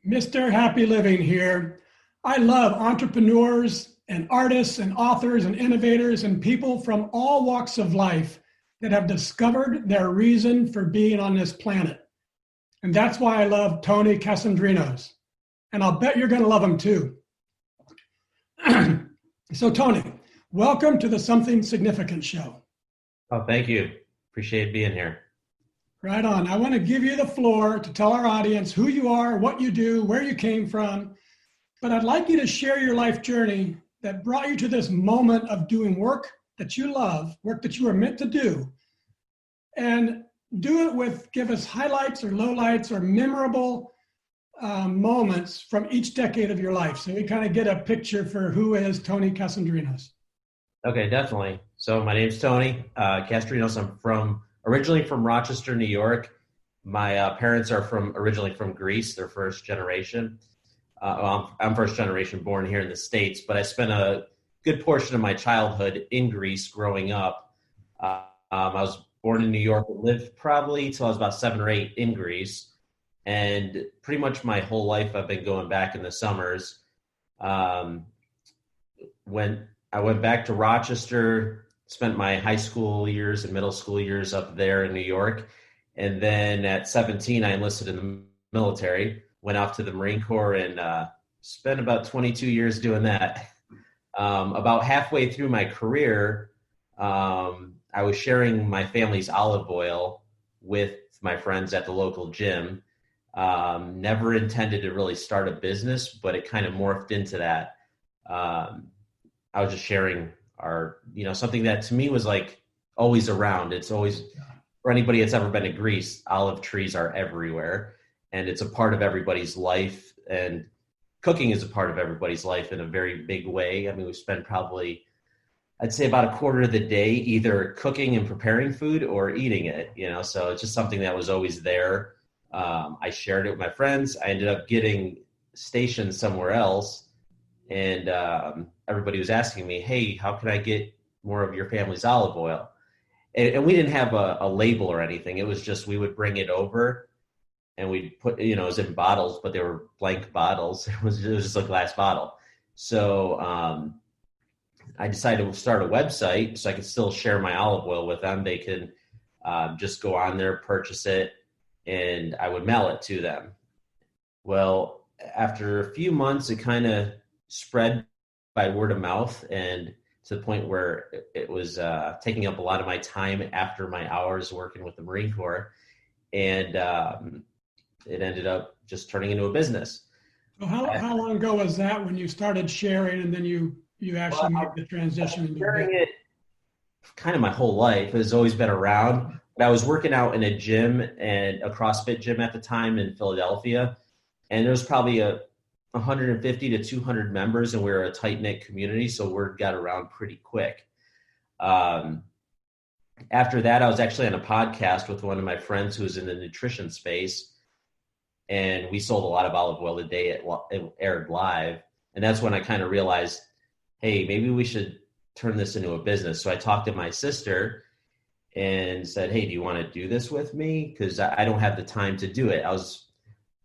Mr. Happy Living here. I love entrepreneurs and artists and authors and innovators and people from all walks of life that have discovered their reason for being on this planet. And that's why I love Tony Kasandrinos. And I'll bet you're going to love him too. So, Tony, welcome to the Something Significant Show. Oh, thank you. Appreciate being here. Right on. I want to give you the floor to tell our audience who you are, what you do, where you came from. But I'd like you to share your life journey that brought you to this moment of doing work that you love, work that you were meant to do. And give us highlights or lowlights or memorable moments from each decade of your life. So we kind of get a picture for who is Tony Kasandrinos. Okay, definitely. So my name's Tony Kasandrinos. I'm originally from Rochester, New York. My parents are originally from Greece. They're first generation. I'm first generation, born here in the States, but I spent a good portion of my childhood in Greece growing up. I was born in New York, lived probably till I was about 7 or 8 in Greece. And pretty much my whole life, I've been going back in the summers. When I went back to Rochester, spent my high school years and middle school years up there in New York. And then at 17, I enlisted in the military, went off to the Marine Corps and spent about 22 years doing that. About halfway through my career, I was sharing my family's olive oil with my friends at the local gym. Never intended to really start a business, but it kind of morphed into that. I was just sharing something that to me was like always around. It's always, for anybody that's ever been to Greece, olive trees are everywhere and it's a part of everybody's life, and cooking is a part of everybody's life in a very big way. I mean, we spend probably, I'd say about a quarter of the day either cooking and preparing food or eating it, so it's just something that was always there. I shared it with my friends. I ended up getting stationed somewhere else, and everybody was asking me, hey, how can I get more of your family's olive oil? And we didn't have a label or anything. It was just, we would bring it over and we'd put, it was in bottles, but they were blank bottles. It was just a glass bottle. So I decided to start a website so I could still share my olive oil with them. They can just go on there, purchase it, and I would mail it to them. Well, after a few months, it kind of spread by word of mouth, and to the point where it was taking up a lot of my time after my hours working with the Marine Corps. And it ended up just turning into a business. So how long ago was that when you started sharing and then you actually made the transition? Into sharing it kind of my whole life. It has always been around. But I was working out in a gym, and a CrossFit gym at the time in Philadelphia. And there was probably 150 to 200 members, and we were a tight-knit community, so word got around pretty quick. After that, I was actually on a podcast with one of my friends who was in the nutrition space, and we sold a lot of olive oil the day it aired live. And that's when I kind of realized, hey, maybe we should turn this into a business. So I talked to my sister and said, hey, do you want to do this with me? Because I don't have the time to do it. I was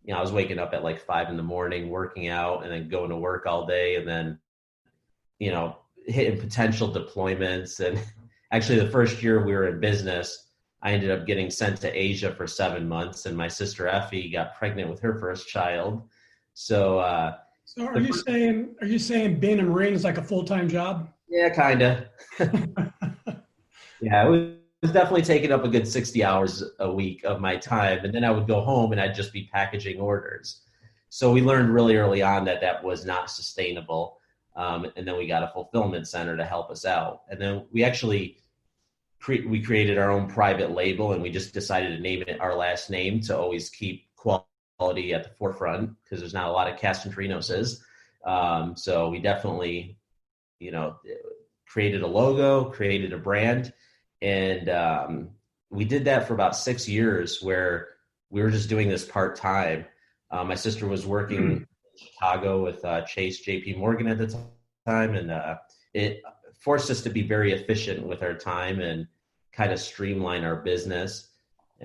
waking up at like 5 a.m, working out, and then going to work all day, and then, hitting potential deployments. And actually the first year we were in business, I ended up getting sent to Asia for 7 months, and my sister Effie got pregnant with her first child. So are you saying being a Marine is like a full-time job? Yeah, kind of. Yeah, it was definitely taking up a good 60 hours a week of my time. And then I would go home and I'd just be packaging orders. So we learned really early on that was not sustainable. And then we got a fulfillment center to help us out. And then we actually we created our own private label, and we just decided to name it our last name to always keep quality at the forefront, because there's not a lot of Kasandrinoses. So we definitely, created a logo, created a brand. And we did that for about 6 years, where we were just doing this part-time. My sister was working in Chicago with Chase JP Morgan at the time, and it forced us to be very efficient with our time and kind of streamline our business.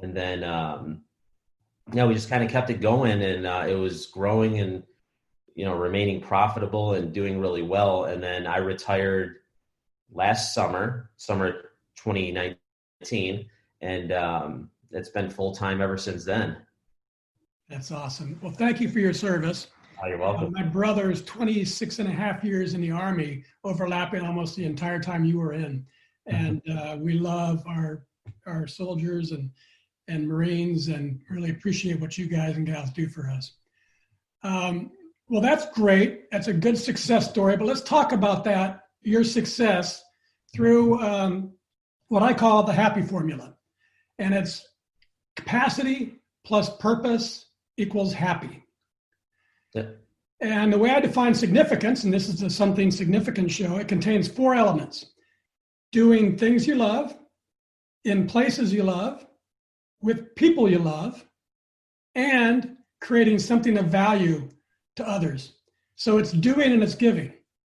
And then yeah, we just kind of kept it going, and it was growing and, remaining profitable and doing really well. And then I retired last summer 2019, and it's been full time ever since then. That's awesome. Well, thank you for your service. Oh, you're welcome. My brother's 26 and a half years in the Army, overlapping almost the entire time you were in. And we love our soldiers and Marines, and really appreciate what you guys and gals do for us. Well, that's great. That's a good success story, but let's talk about that, your success through what I call the happy formula. And it's capacity plus purpose equals happy. Yeah. And the way I define significance, and this is a Something Significant show, it contains 4 elements: doing things you love, in places you love, with people you love, and creating something of value to others. So it's doing and it's giving.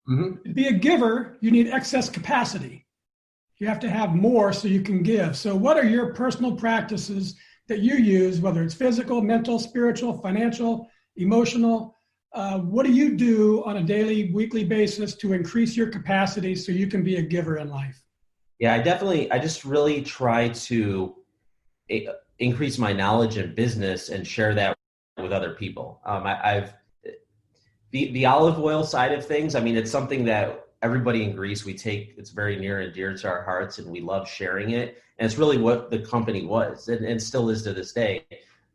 Mm-hmm. To be a giver, you need excess capacity. You have to have more so you can give. So what are your personal practices that you use, whether it's physical, mental, spiritual, financial, emotional? What do you do on a daily, weekly basis to increase your capacity so you can be a giver in life? Yeah, I just really try to increase my knowledge in business and share that with other people. The olive oil side of things, I mean, it's something that everybody in Greece, it's very near and dear to our hearts, and we love sharing it. And it's really what the company was and still is to this day.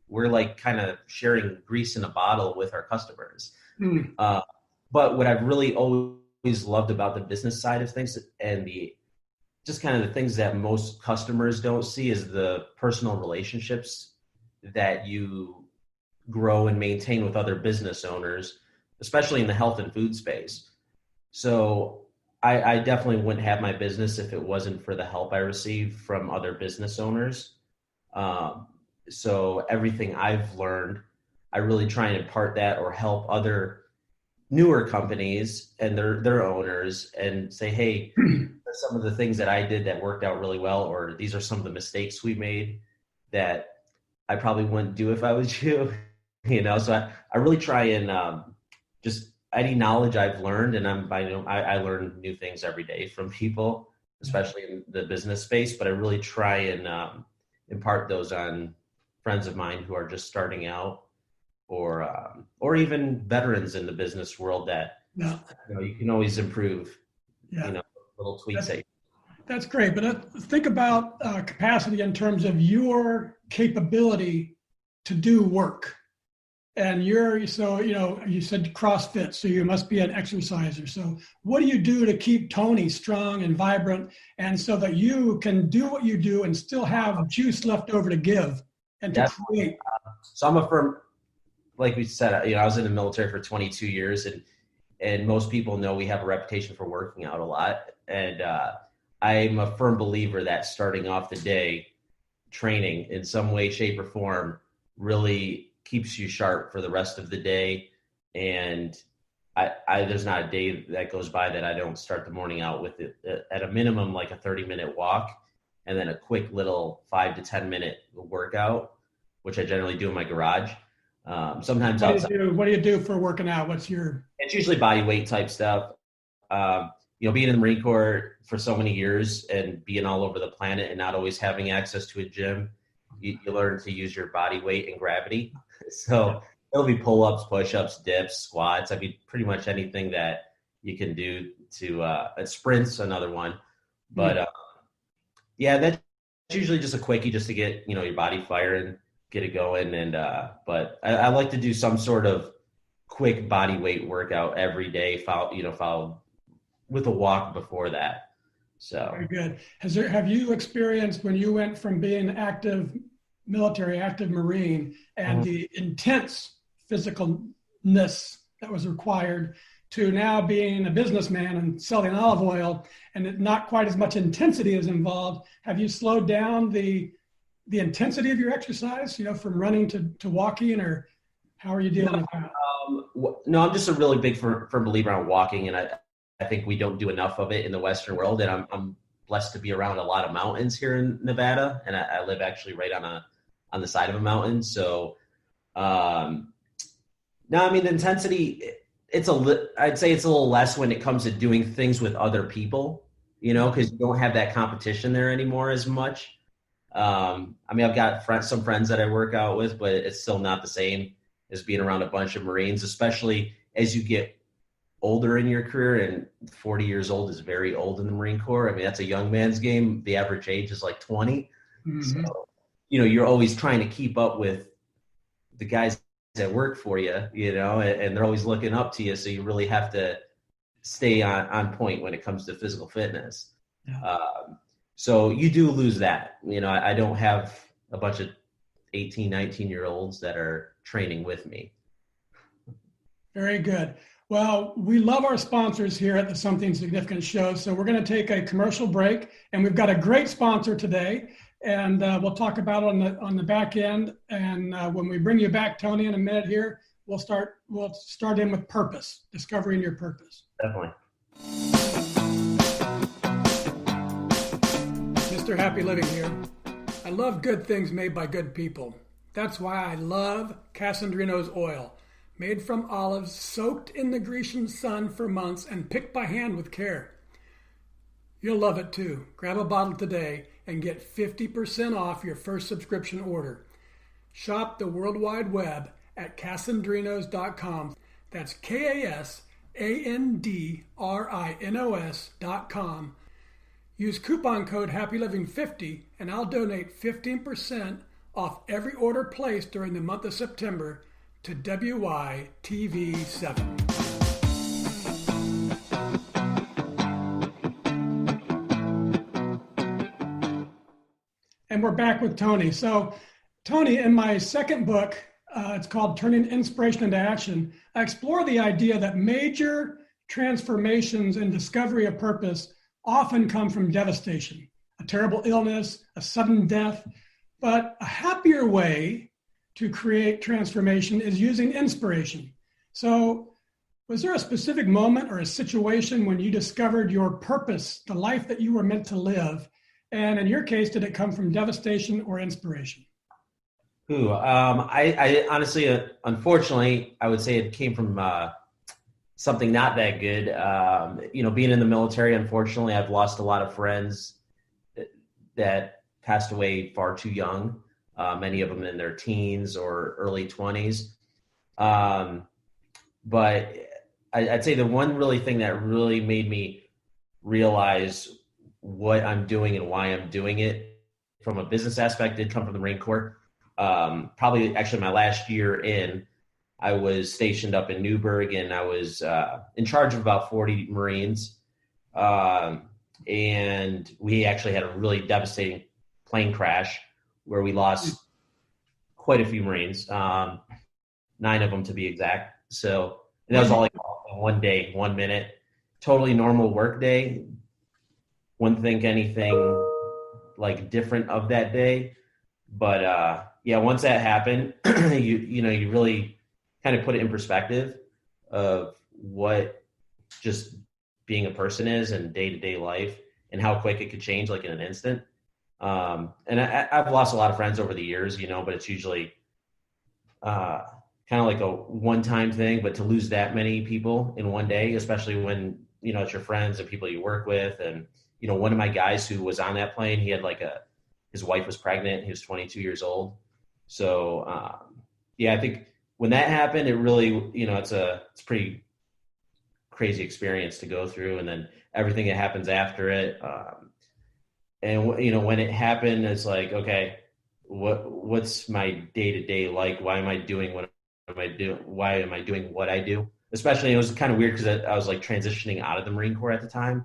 We're like kind of sharing grease in a bottle with our customers. Mm. But what I've really always loved about the business side of things and just kind of the things that most customers don't see is the personal relationships that you grow and maintain with other business owners, especially in the health and food space. So I definitely wouldn't have my business if it wasn't for the help I received from other business owners. So everything I've learned, I really try and impart that or help other newer companies and their owners and say, hey, some of the things that I did that worked out really well, or these are some of the mistakes we made that I probably wouldn't do if I was you, So I really try and just any knowledge I've learned, and I learn new things every day from people, especially in the business space, but I really try and impart those on friends of mine who are just starting out, or even veterans in the business world that you can always improve. Yeah. Little tweaks. That's great, but think about capacity in terms of your capability to do work. And you said CrossFit, so you must be an exerciser. So what do you do to keep Tony strong and vibrant, and so that you can do what you do and still have juice left over to give and to create? So I'm a firm, like we said, I was in the military for 22 years, and most people know we have a reputation for working out a lot. And I'm a firm believer that starting off the day, training in some way, shape, or form really keeps you sharp for the rest of the day. And there's not a day that goes by that I don't start the morning out with it at a minimum, like a 30-minute walk, and then a quick little 5 to 10-minute workout, which I generally do in my garage. Sometimes what do you do for working out? It's usually body weight type stuff. Being in the Marine Corps for so many years and being all over the planet and not always having access to a gym, you learn to use your body weight and gravity. So it'll be pull-ups, push-ups, dips, squats. I mean, pretty much anything that you can do to sprints, another one. But that's usually just a quickie just to get, your body firing, get it going. And but I like to do some sort of quick body weight workout every day, followed with a walk before that. So very good. Have you experienced, when you went from being active Marine, and the intense physicalness that was required, to now being a businessman and selling olive oil, and not quite as much intensity is involved? Have you slowed down the intensity of your exercise, from running to walking, or how are you dealing with that? No, I'm just a really big firm believer on walking, and I think we don't do enough of it in the Western world. And I'm blessed to be around a lot of mountains here in Nevada, and I live actually right on on the side of a mountain. So, no, I mean, the intensity, I'd say it's a little less when it comes to doing things with other people, because you don't have that competition there anymore as much. I mean, I've got some friends that I work out with, but it's still not the same as being around a bunch of Marines, especially as you get older in your career, and 40 years old is very old in the Marine Corps. I mean, that's a young man's game. The average age is like 20. Mm-hmm. So, you're always trying to keep up with the guys that work for you, and they're always looking up to you. So you really have to stay on point when it comes to physical fitness. Yeah. So you do lose that. I don't have a bunch of 18, 19-year-olds that are training with me. Very good. Well, we love our sponsors here at the Something Significant Show. So we're going to take a commercial break, and we've got a great sponsor today, and we'll talk about it on the back end. And when we bring you back, Tony, in a minute here, we'll start in with purpose, discovering your purpose. Definitely. Mr. Happy Living here. I love good things made by good people. That's why I love Kasandrinos oil. Made from olives soaked in the Grecian sun for months and picked by hand with care. You'll love it too. Grab a bottle today and get 50% off your first subscription order. Shop the World Wide Web at Kasandrinos.com. That's KASANDRINOS.com. Use coupon code HAPPYLIVING50 and I'll donate 15% off every order placed during the month of September to WYTV7. And we're back with Tony. So, Tony, in my second book, it's called Turning Inspiration into Action, I explore the idea that major transformations and discovery of purpose often come from devastation, a terrible illness, a sudden death, but a happier way to create transformation is using inspiration. So was there a specific moment or a situation when you discovered your purpose, the life that you were meant to live? And in your case, did it come from devastation or inspiration? I honestly, unfortunately, I would say it came from something not that good. Being in the military, unfortunately, I've lost a lot of friends that passed away far too young. Many of them in their teens or early 20s. But I'd say the one really thing that really made me realize what I'm doing and why I'm doing it from a business aspect did come from the Marine Corps. Probably actually my last year in, I was stationed up in Newburgh, and I was in charge of about 40 Marines. And we actually had a really devastating plane crash where we lost quite a few Marines, 9 of them to be exact. So and that was all like one day, 1 minute, totally normal work day. Wouldn't think anything like different of that day. But once that happened, you really kind of put it in perspective of what just being a person is and day-to-day life and how quick it could change like in an instant. And I've lost a lot of friends over the years, but it's usually kind of like a one-time thing. But to lose that many people in one day, especially when, it's your friends and people you work with. And, one of my guys who was on that plane, he had his wife was pregnant. He was 22 years old. So, I think when that happened, it really, it's a pretty crazy experience to go through. And then everything that happens after it, and when it happened, it's like, okay, what's my day-to-day like? Why am I doing what am I doing? Why am I doing what I do? Especially, it was kind of weird because I was like transitioning out of the Marine Corps at the time.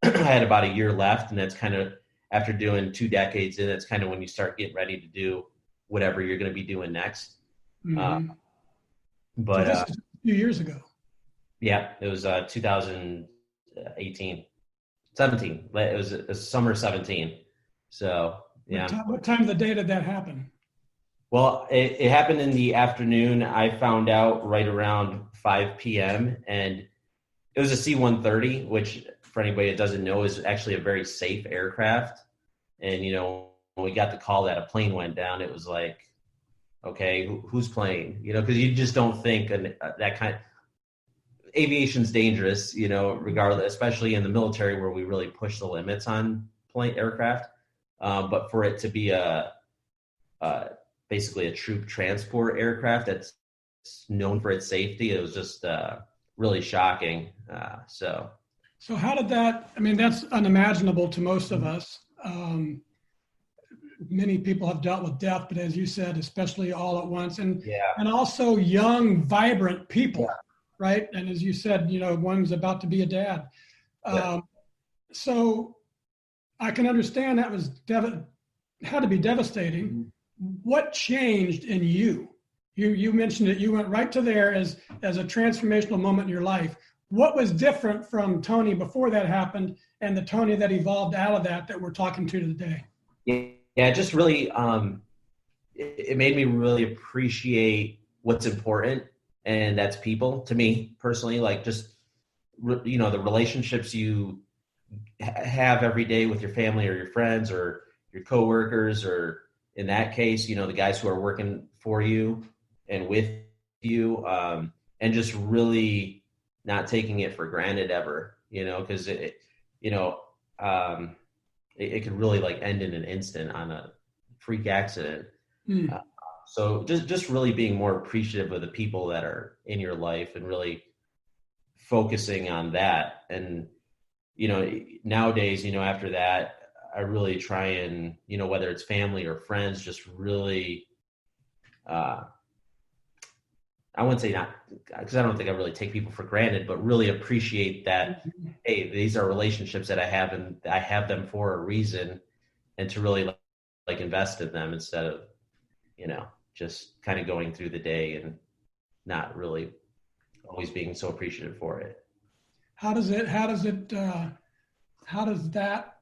I had about a year left, and that's kind of after doing 2 decades in, that's kind of when you start getting ready to do whatever you're going to be doing next. Mm-hmm. So this is a few years ago. Yeah, it was 2017. It was summer 17. So, yeah. What time of the day did that happen? Well, it happened in the afternoon. I found out right around 5 p.m. and it was a C-130, which for anybody that doesn't know is actually a very safe aircraft. And, we got the call that a plane went down, it was like, okay, who's playing? Because you just don't think that kind of aviation's dangerous, regardless, especially in the military where we really push the limits on aircraft. But for it to be basically a troop transport aircraft that's known for its safety, it was just really shocking. So how did that? I mean, that's unimaginable to most of us. Many people have dealt with death, but as you said, especially all at once, and also young, vibrant people, right? And as you said, one's about to be a dad. So I can understand that was had to be devastating. Mm-hmm. What changed in you? You mentioned it. You went right to there as a transformational moment in your life. What was different from Tony before that happened and the Tony that evolved out of that we're talking to today? Yeah, just really, it made me really appreciate what's important, and that's people to me personally, like just, the relationships you have every day with your family or your friends or your coworkers, or in that case, the guys who are working for you and with you, and just really not taking it for granted ever, because it could really like end in an instant on a freak accident. So just really being more appreciative of the people that are in your life and really focusing on that. And, nowadays, after that, I really try and, whether it's family or friends, just really, I wouldn't say not, because I don't think I really take people for granted, but really appreciate that, hey, these are relationships that I have, and I have them for a reason, and to really like invest in them instead of, just kind of going through the day and not really always being so appreciative for it. How does that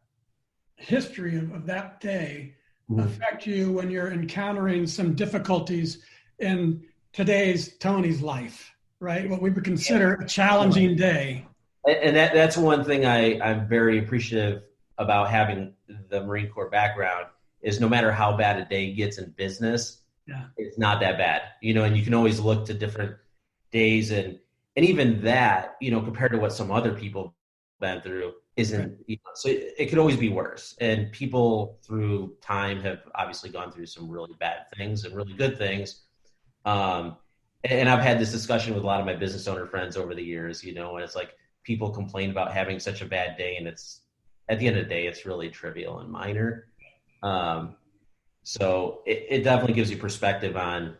history of that day affect you when you're encountering some difficulties in today's Tony's life, right? What we would consider a challenging day. And that's one thing I'm very appreciative about having the Marine Corps background is no matter how bad a day gets in business, it's not that bad, and you can always look to different days and even that, compared to what some other people have been through isn't, so it could always be worse. And people through time have obviously gone through some really bad things and really good things. And I've had this discussion with a lot of my business owner friends over the years, and it's like people complain about having such a bad day, and it's at the end of the day, it's really trivial and minor. So it definitely gives you perspective on,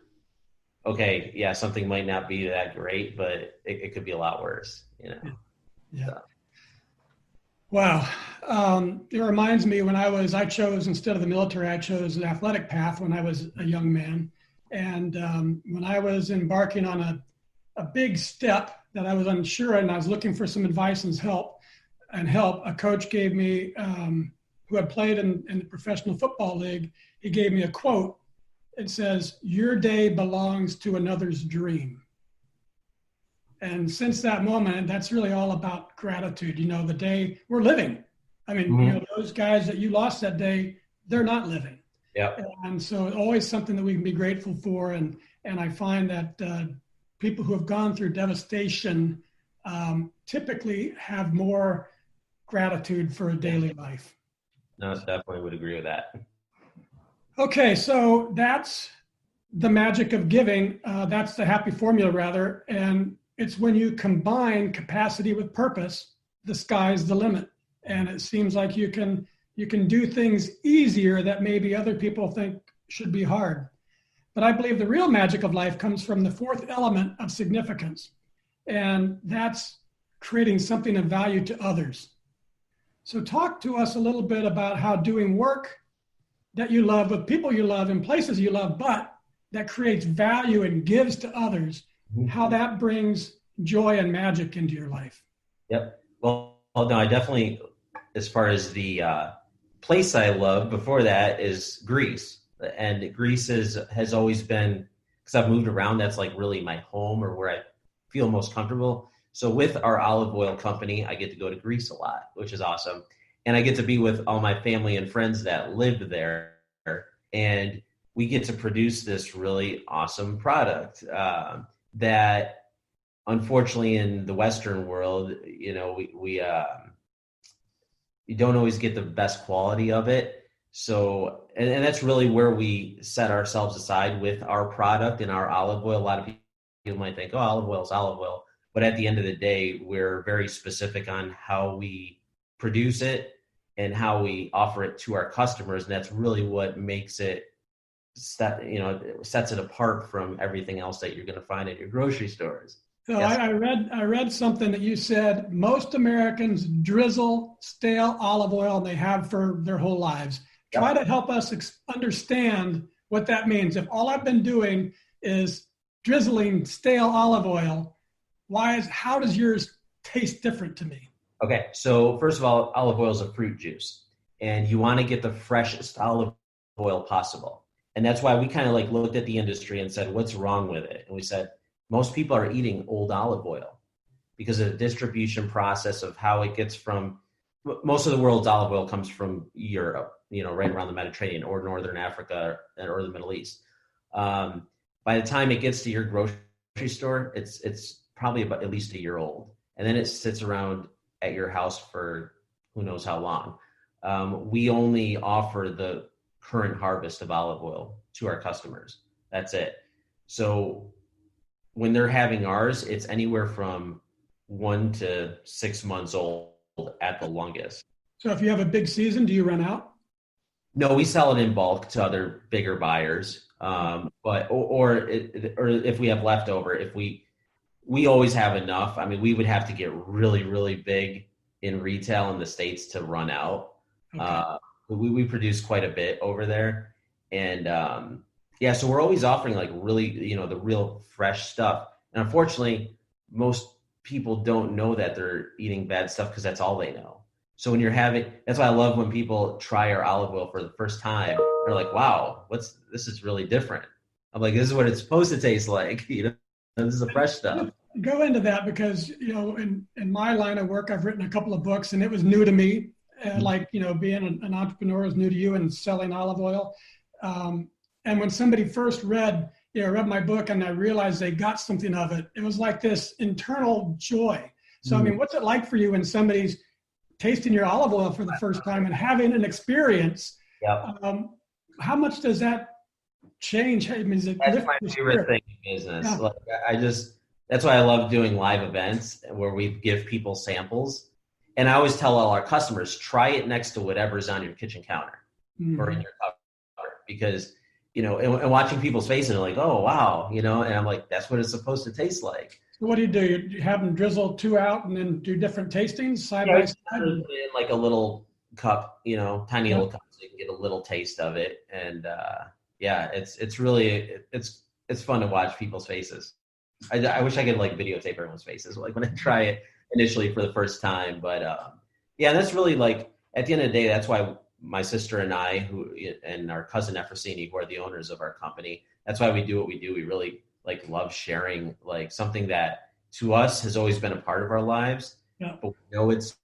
okay, yeah, something might not be that great, but it could be a lot worse, Yeah. So. Wow. It reminds me when I chose, instead of the military, I chose an athletic path when I was a young man. And when I was embarking on a big step that I was unsure and I was looking for some advice and help, a coach gave me, who had played in the professional football league, he gave me a quote. It says, "Your day belongs to another's dream." And since that moment, that's really all about gratitude. The day we're living. I mean, those guys that you lost that day, they're not living. Yeah. And so always something that we can be grateful for. And I find that people who have gone through devastation typically have more gratitude for a daily life. No, I definitely would agree with that. Okay, so that's the magic of giving. That's the happy formula, rather. And it's when you combine capacity with purpose, the sky's the limit. And it seems like you can do things easier that maybe other people think should be hard. But I believe the real magic of life comes from the fourth element of significance. And that's creating something of value to others. So talk to us a little bit about how doing work that you love with people you love in places you love, but that creates value and gives to others, how that brings joy and magic into your life. Yep. Well, no, I definitely, as far as the place I love before that is Greece. And Greece has always been, because I've moved around, that's like really my home or where I feel most comfortable. So with our olive oil company, I get to go to Greece a lot, which is awesome. And I get to be with all my family and friends that lived there. and we get to produce this really awesome product that unfortunately in the Western world, we you don't always get the best quality of it. So, and that's really where we set ourselves aside with our product and our olive oil. A lot of people might think, oh, olive oil is olive oil. But at the end of the day, we're very specific on how we produce it and how we offer it to our customers. And that's really what makes it, sets it apart from everything else that you're going to find in your grocery stores. So Yes. I read something that you said most Americans drizzle stale olive oil, and they have for their whole lives. Yep. Try to help us understand what that means. If all I've been doing is drizzling stale olive oil, how does yours taste different to me? Okay, so first of all, olive oil is a fruit juice, and you want to get the freshest olive oil possible. And that's why we kind of like looked at the industry and said, what's wrong with it? And we said, most people are eating old olive oil because of the distribution process of how it gets from, most of the world's olive oil comes from Europe, right around the Mediterranean or Northern Africa or the Middle East. By the time it gets to your grocery store, it's probably about at least a year old. And then it sits around at your house for who knows how long. We only offer the current harvest of olive oil to our customers. That's it. So when they're having ours, it's anywhere from 1 to 6 months old at the longest. So if you have a big season, do you run out? No, we sell it in bulk to other bigger buyers. But if we have leftover, if we always have enough. I mean, we would have to get really, really big in retail in the States to run out. Okay. We produce quite a bit over there. And so we're always offering like really, the real fresh stuff. And unfortunately, most people don't know that they're eating bad stuff because that's all they know. So when that's why I love when people try our olive oil for the first time. They're like, wow, this is really different. I'm like, this is what it's supposed to taste like. This is the fresh stuff. Go into that because, in my line of work, I've written a couple of books and it was new to me. Like, being an entrepreneur is new to you and selling olive oil. And when somebody first read my book and I realized they got something of it, it was like this internal joy. So, I mean, what's it like for you when somebody's tasting your olive oil for the first time and having an experience? Yep. How much does that change? I mean, that's my favorite thing in business. Yeah. Like, that's why I love doing live events where we give people samples. And I always tell all our customers, try it next to whatever's on your kitchen counter or in your cupboard, because, and watching people's faces, they're like, oh, wow, and I'm like, that's what it's supposed to taste like. So what do? You have them drizzle 2 out and then do different tastings side by side? In like a little cup, tiny little cup, so you can get a little taste of it. And it's really, it's fun to watch people's faces. I wish I could like videotape everyone's faces, like when I try it initially for the first time. But that's really like, at the end of the day, that's why my sister and I, and our cousin Efrosini, who are the owners of our company, that's why we do what we do. We really like love sharing like something that to us has always been a part of our lives, but we know it's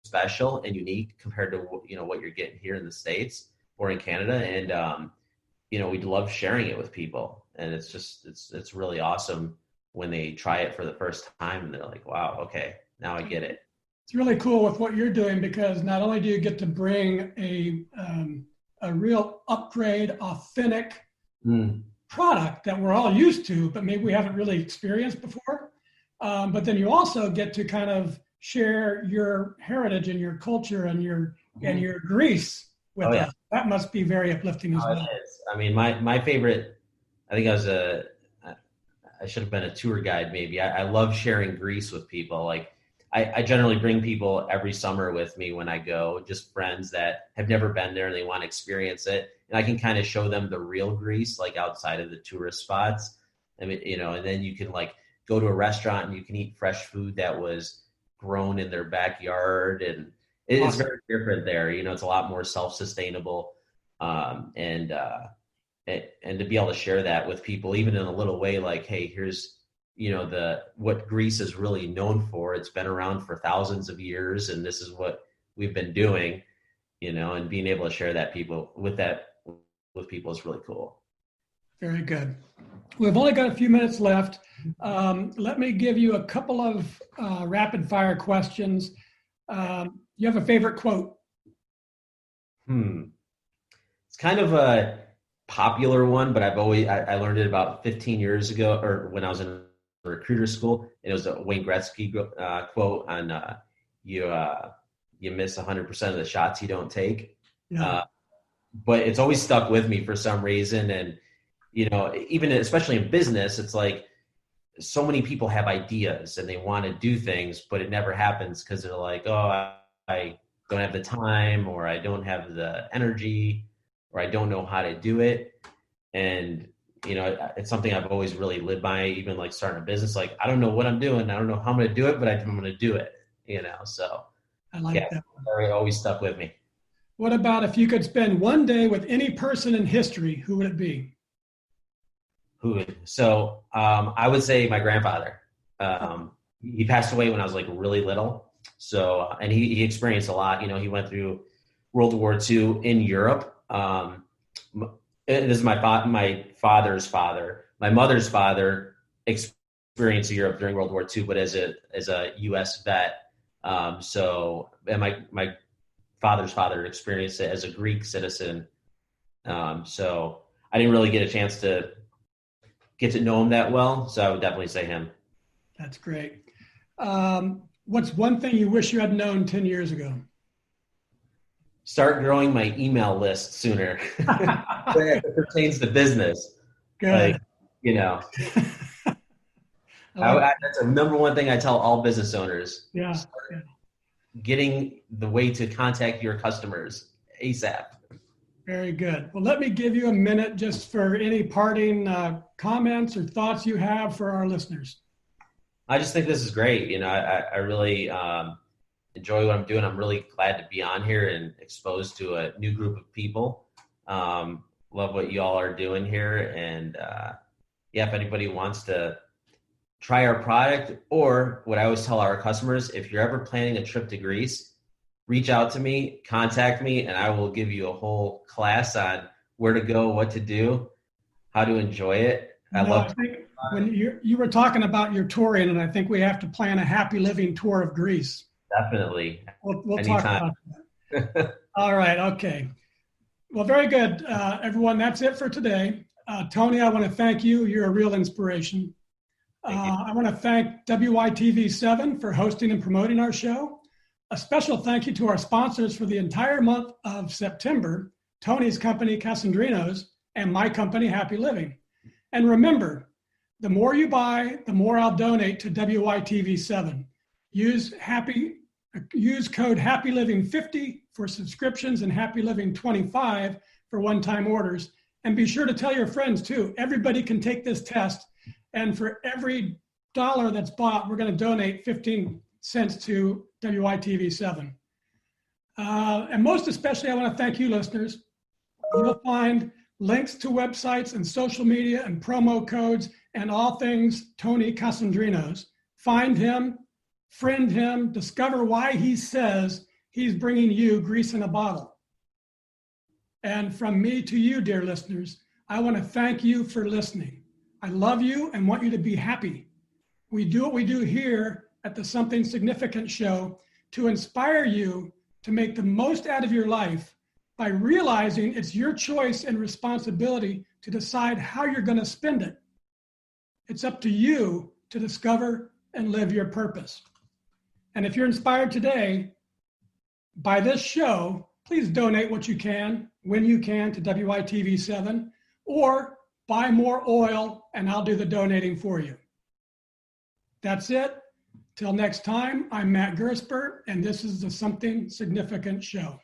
special and unique compared to what you're getting here in the States or in Canada. And we love sharing it with people, and it's just it's really awesome when they try it for the first time and they're like, wow, okay, now I get it. It's really cool with what you're doing, because not only do you get to bring a real upgrade, authentic product that we're all used to, but maybe we haven't really experienced before. But then you also get to kind of share your heritage and your culture and your Greece with us. That must be very uplifting as well. It is. I mean, my favorite, I think I should have been a tour guide maybe. I love sharing Greece with people. Like I generally bring people every summer with me when I go, just friends that have never been there and they want to experience it. And I can kind of show them the real Greece, like outside of the tourist spots. I mean, and then you can like go to a restaurant and you can eat fresh food that was grown in their backyard. And it's very different there. It's a lot more self-sustainable. And to be able to share that with people, even in a little way, like, hey, here's, what Greece is really known for. It's been around for thousands of years, and this is what we've been doing, and being able to share that with with people is really cool. Very good. We've only got a few minutes left. Let me give you a couple of rapid fire questions. You have a favorite quote? It's kind of a popular one, but I learned it about 15 years ago, or when I was in recruiter school, and it was a Wayne Gretzky quote on you miss 100% of the shots you don't take. Yeah. But it's always stuck with me for some reason. And, even especially in business, it's like so many people have ideas and they want to do things, but it never happens because they're like, oh, I don't have the time, or I don't have the energy, or I don't know how to do it. And, it's something I've always really lived by, even like starting a business. Like, I don't know what I'm doing. I don't know how I'm going to do it, but I'm going to do it, so. I like that. It always stuck with me. What about if you could spend one day with any person in history, who would it be? So I would say my grandfather. He passed away when I was like really little. So, and he experienced a lot. He went through World War II in Europe. This is my father's father. My mother's father experienced Europe during World War II, but as a U.S. vet. And my father's father experienced it as a Greek citizen. So I didn't really get a chance to get to know him that well. So I would definitely say him. That's great. What's one thing you wish you had known 10 years ago? Start growing my email list sooner. It pertains to business. Good. That's the number one thing I tell all business owners. Yeah. Getting the way to contact your customers ASAP. Very good. Well, let me give you a minute just for any parting comments or thoughts you have for our listeners. I just think this is great. I really enjoy what I'm doing. I'm really glad to be on here and exposed to a new group of people. Love what you all are doing here. And if anybody wants to try our product, or what I always tell our customers, if you're ever planning a trip to Greece, reach out to me, contact me, and I will give you a whole class on where to go, what to do, how to enjoy it. I think when you were talking about your touring, and I think we have to plan a happy living tour of Greece. Definitely. We'll talk about that. All right. Okay. Well, very good, everyone. That's it for today. Tony, I want to thank you. You're a real inspiration. I want to thank WYTV7 for hosting and promoting our show. A special thank you to our sponsors for the entire month of September, Tony's company, Kasandrinos, and my company, Happy Living. And remember, the more you buy, the more I'll donate to WYTV7. Use code HAPPYLIVING50 for subscriptions and HAPPYLIVING25 for one-time orders. And be sure to tell your friends too. Everybody can take this test. And for every dollar that's bought, we're going to donate 15 cents to WYTV7. And most especially, I want to thank you, listeners. You'll find links to websites and social media and promo codes and all things Tony Kasandrinos. Find him, friend him, discover why he says he's bringing you Grease in a bottle. And from me to you, dear listeners, I want to thank you for listening. I love you and want you to be happy. We do what we do here at the Something Significant Show to inspire you to make the most out of your life by realizing it's your choice and responsibility to decide how you're going to spend it. It's up to you to discover and live your purpose. And if you're inspired today by this show, please donate what you can, when you can, to WITV7, or buy more oil and I'll do the donating for you. That's it. Till next time, I'm Matt Gersper, and this is the Something Significant Show.